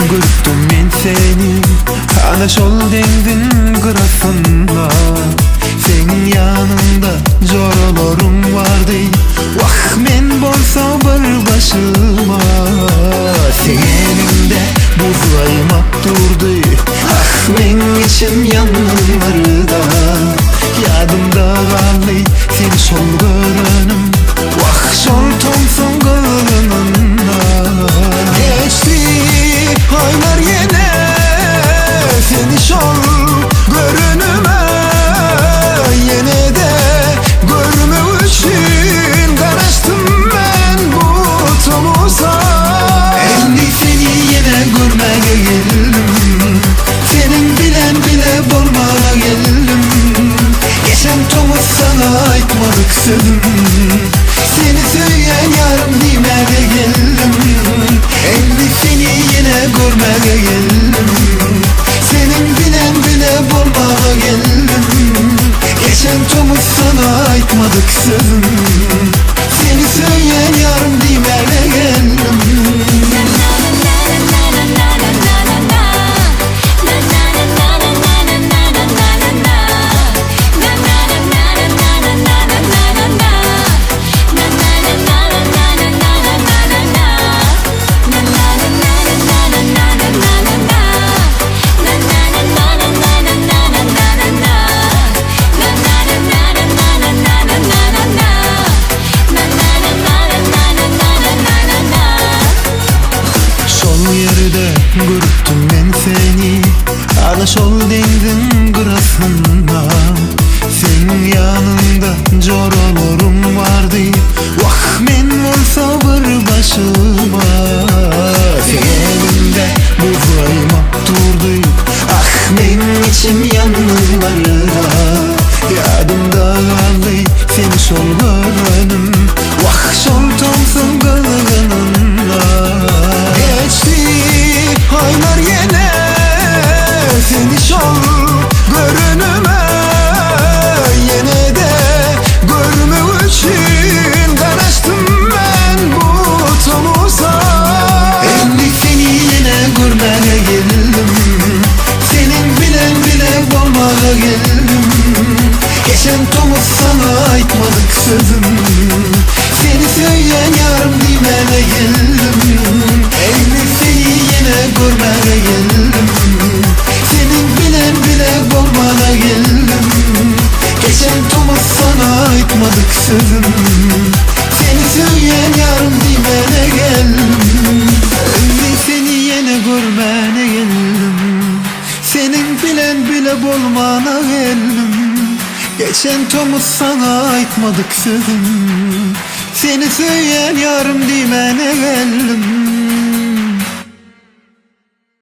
Gördüm men seni ana şol dengdin kırasında. Senin yanında joralarum vardı. Vah men bolsa bir başıma. Sen elimde buzlayıp durdu. Ah men içim yanlarında. Yadımda kaldı sen şol görünüm. Vah şol tomsun kılınında. Geçti aylar yine seni şol görünüme. Yine de görme için karıştım ben bu tomuza. Endi seni yine görmeye geldim. Senin bilen bile bulmaya geldim. Geçen tomuz sana aytmadık sözüm. Seni söyleyen yarım nimere geldim. Endi seni yine görmeye geldim. Senin bilen bile bulmaya geldim. Geçen tomuz sana aytmadık sözüm. Seni söyleyen yarım nimere geldim. Gördüm ben seni ana şol dengdin kırasında. Senin yanında joralarum vardı. Vah men olsa bir başıma. Sen elimde buzlayıp durdu. Ah men içim yanlarında. Yadımda kaldı sen şol görünüm. Vah şol tomsun kılınında. Geçti aylar yine seni şol görünüme. Yine de görme için karıştım ben bu tomuza. Endi seni yine görmeye geldim. Senin bilen bile bulmaya geldim. Geçen tomuz sana aytmadık sözüm. Seni söyleyen yarım dimene geldim. Endi seni yine görmeye geldim. Senin bilen bile bulmana geldim. Geçen tomuz sana aytmadık sözüm. Seni söyleyen yarım dimene geldim. Endi seni yine görmeye geldim. Senin bilen bile bulmana geldim. Geçen tomuz sana aytmadık sözüm. Seni söyleyen yarım dimene geldim.